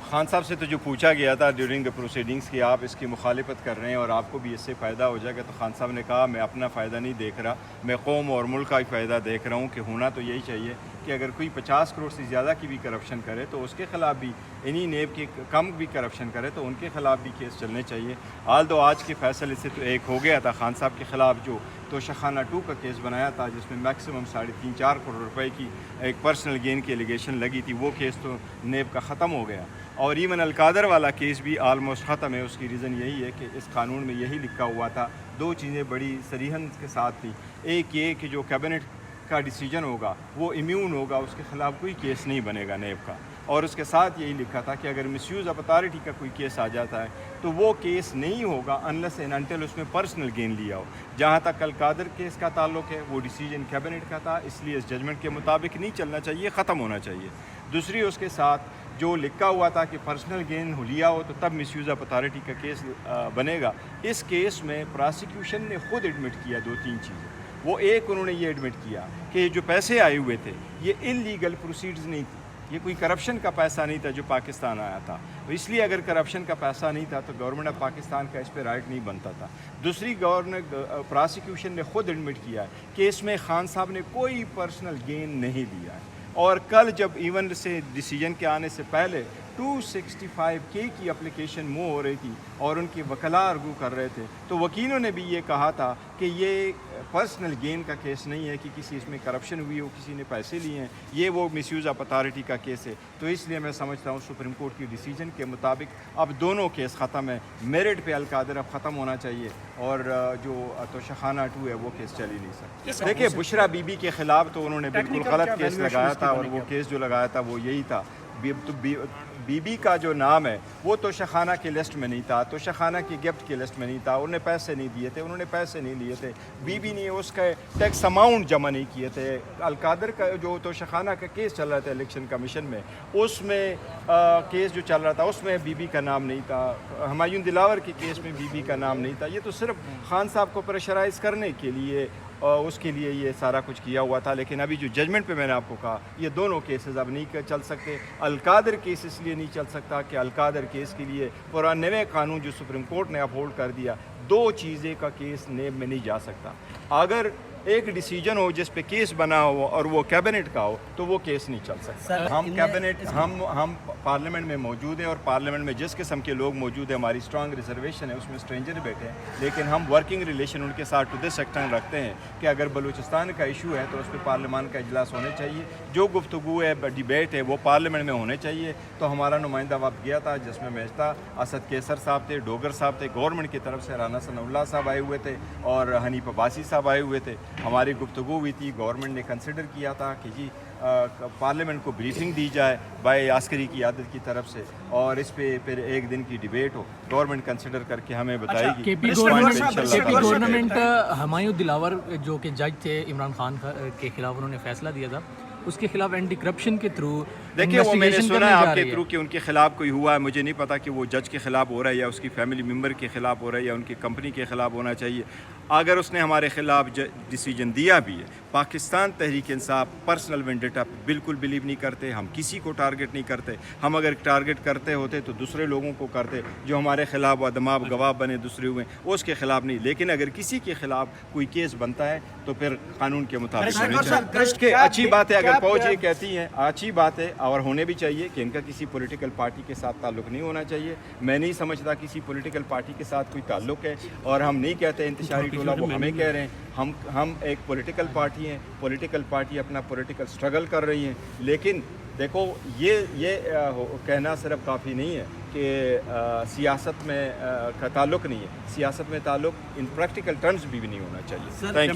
خان صاحب سے تو جو پوچھا گیا تھا ڈیورنگ دا پروسیڈنگس کہ آپ اس کی مخالفت کر رہے ہیں اور آپ کو بھی اس سے فائدہ ہو جائے گا، تو خان صاحب نے کہا میں اپنا فائدہ نہیں دیکھ رہا، میں قوم اور ملک کا ہی فائدہ دیکھ رہا ہوں کہ ہونا تو یہی چاہیے کہ اگر کوئی 50 کروڑ سے زیادہ کی بھی کرپشن کرے تو اس کے خلاف بھی، انہی نیب کے کم بھی کرپشن کرے تو ان کے خلاف بھی کیس چلنے چاہیے۔ آج کے فیصلے سے تو ایک ہو گیا تھا خان صاحب کے خلاف جو توشخانہ 2 کا کیس بنایا تھا جس میں میکسیمم 3.5-4 کروڑ روپے کی ایک پرسنل گین کی ایلیگیشن لگی تھی، وہ کیس تو نیب کا ختم ہو گیا، اور ایون القادر والا کیس بھی آلموسٹ ختم ہے۔ اس کی ریزن یہی ہے کہ اس قانون میں یہی لکھا ہوا تھا، 2 چیزیں بڑی صریحاً کے ساتھ تھیں، ایک یہ کہ جو کیبنٹ کا ڈیسیجن ہوگا وہ امیون ہوگا، اس کے خلاف کوئی کیس نہیں بنے گا نیب کا، اور اس کے ساتھ یہی لکھا تھا کہ اگر مس یوز آف اتھارٹی کا کوئی کیس آ جاتا ہے تو وہ کیس نہیں ہوگا انلیس اینڈ انٹل اس میں پرسنل گین لیا ہو۔ جہاں تک القادر کیس کا تعلق ہے وہ ڈیسیجن کیبنٹ کا تھا، اس لیے اس ججمنٹ کے مطابق نہیں چلنا چاہیے، ختم ہونا چاہیے۔ دوسری اس کے ساتھ جو لکھا ہوا تھا کہ پرسنل گین لیا ہو تو تب مس یوز آف اتھارٹی کا کیس بنے گا، اس کیس میں پراسیکیوشن نے خود ایڈمٹ کیا 2-3 چیزیں۔ وہ ایک انہوں نے یہ ایڈمٹ کیا کہ جو پیسے آئے ہوئے تھے یہ انلیگل پروسیڈز نہیں تھی، یہ کوئی کرپشن کا پیسہ نہیں تھا جو پاکستان آیا تھا، اس لیے اگر کرپشن کا پیسہ نہیں تھا تو گورنمنٹ آف پاکستان کا اس پہ رائٹ نہیں بنتا تھا۔ دوسری پراسیکیوشن نے خود ایڈمٹ کیا ہے کہ اس میں خان صاحب نے کوئی پرسنل گین نہیں لیا ہے، اور کل جب ایون سے ڈیسیجن کے آنے سے پہلے 265K کی اپلیکیشن موو ہو رہی تھی اور ان کے وکلاء ارگو کر رہے تھے تو وکیلوں نے بھی یہ کہا تھا کہ یہ پرسنل گین کا کیس نہیں ہے کہ کسی اس میں کرپشن ہوئی ہو، کسی نے پیسے لیے ہیں، یہ وہ مس یوز آف اتھارٹی کا کیس ہے۔ تو اس لیے میں سمجھتا ہوں سپریم کورٹ کی ڈیسیجن کے مطابق اب دونوں کیس ختم ہے، میرٹ پہ القادر اب ختم ہونا چاہیے، اور جو توشخانہ 2 ہے وہ کیس چل ہی نہیں سکتا۔ دیکھیے بشرا بی بی کے خلاف تو انہوں نے بالکل غلط کیس لگایا تھا، اور وہ کیس جو لگایا تھا وہ یہی تھا، بی بی کا جو نام ہے وہ توشخانہ کی لسٹ میں نہیں تھا، توشخانہ کی گفٹ کی لسٹ میں نہیں تھا، انہوں نے پیسے نہیں دیے تھے، انہوں نے پیسے نہیں لیے تھے، بی بی نے اس کا ٹیکس اماؤنٹ جمع نہیں کیے تھے۔ القادر کا جو توشخانہ کا کیس چل رہا تھا الیکشن کمیشن میں، اس میں کیس جو چل رہا تھا اس میں بی بی کا نام نہیں تھا، ہمایوں دلاور کے کیس میں بی بی کا نام نہیں تھا۔ یہ تو صرف خان صاحب کو پریشرائز کرنے کے لیے اس کے لیے یہ سارا کچھ کیا ہوا تھا، لیکن ابھی جو ججمنٹ پہ میں نے آپ کو کہا یہ دونوں کیسز اب نہیں چل سکتے۔ القادر کیس اس لیے نہیں چل سکتا کہ القادر کیس کے لیے 94 قانون جو سپریم کورٹ نے اپہولڈ کر دیا، 2 چیزیں کا کیس نیب میں نہیں جا سکتا۔ اگر ایک ڈیسیجن ہو جس پہ کیس بنا ہو اور وہ کیبنٹ کا ہو تو وہ کیس نہیں چل سکتا۔ ہم کیبنٹ ہم پارلیمنٹ میں موجود ہیں، اور پارلیمنٹ میں جس قسم کے لوگ موجود ہیں، ہماری اسٹرانگ ریزرویشن ہے، اس میں اسٹرینجر بیٹھے ہیں، لیکن ہم ورکنگ ریلیشن ان کے ساتھ ٹو دس ایکسٹینڈ رکھتے ہیں کہ اگر بلوچستان کا ایشو ہے تو اس پہ پارلیمان کا اجلاس ہونے چاہیے، جو گفتگو ہے ڈیبیٹ ہے وہ پارلیمنٹ میں ہونے چاہیے۔ تو ہمارا نمائندہ وقت گیا تھا جس میں میں تھا، اسد کیسر صاحب تھے، ڈوگر صاحب تھے، گورنمنٹ کی طرف سے رانا ثناء اللہ صاحب آئے ہوئے تھے، اور حنیف عباسی صاحب آئے ہوئے تھے۔ ہماری گفتگو ہوئی تھی، گورنمنٹ نے کنسیڈر کیا تھا کہ جی پارلیمنٹ کو بریفنگ دی جائے بائی عسکری قیادت کی طرف سے، اور اس پہ پھر ایک دن کی ڈیبیٹ ہو، گورنمنٹ کنسیڈر کر کے ہمیں بتائے گی۔ کے پی گورنمنٹ ہمایوں دلاور جو کہ جج تھے عمران خان کے خلاف، انہوں نے فیصلہ دیا تھا اس کے خلاف اینٹی کرپشن کے تھرو، دیکھیے وہ میں نے سنا ہے آپ کے تھرو کہ ان کے خلاف کوئی ہوا ہے، مجھے نہیں پتا کہ وہ جج کے خلاف ہو رہا ہے یا اس کی فیملی ممبر کے خلاف ہو رہا ہے یا ان کی کمپنی کے خلاف ہونا چاہیے۔ اگر اس نے ہمارے خلاف ڈیسیجن دیا بھی ہے، پاکستان تحریک انصاف پرسنل وینڈیٹا بالکل بلیو نہیں کرتے، ہم کسی کو ٹارگٹ نہیں کرتے، ہم اگر ٹارگٹ کرتے ہوتے تو دوسرے لوگوں کو کرتے جو ہمارے خلاف ادماب گواہ بنے دوسرے ہوئے، اس کے خلاف نہیں، لیکن اگر کسی کے خلاف کوئی کیس بنتا ہے تو پھر قانون کے مطابق ہونے چاہیے۔ اچھی بات ہے اگر فوج یہ کہتی ہیں، اچھی بات ہے اور ہونے بھی چاہیے کہ ان کا کسی پولیٹیکل پارٹی کے ساتھ تعلق نہیں ہونا چاہیے۔ میں نہیں سمجھتا کسی پولیٹیکل پارٹی کے ساتھ کوئی تعلق ہے، اور ہم نہیں کہتے انتشاری ٹولہ، وہ ہمیں کہہ رہے ہیں۔ ہم ایک پولیٹیکل پارٹی ہیں، پولیٹیکل پارٹی اپنا پولیٹیکل سٹرگل کر رہی ہیں، لیکن دیکھو یہ کہنا صرف کافی نہیں ہے کہ سیاست میں کا تعلق نہیں ہے، سیاست میں تعلق ان پریکٹیکل ٹرمز بھی نہیں ہونا چاہیے۔ Thank you.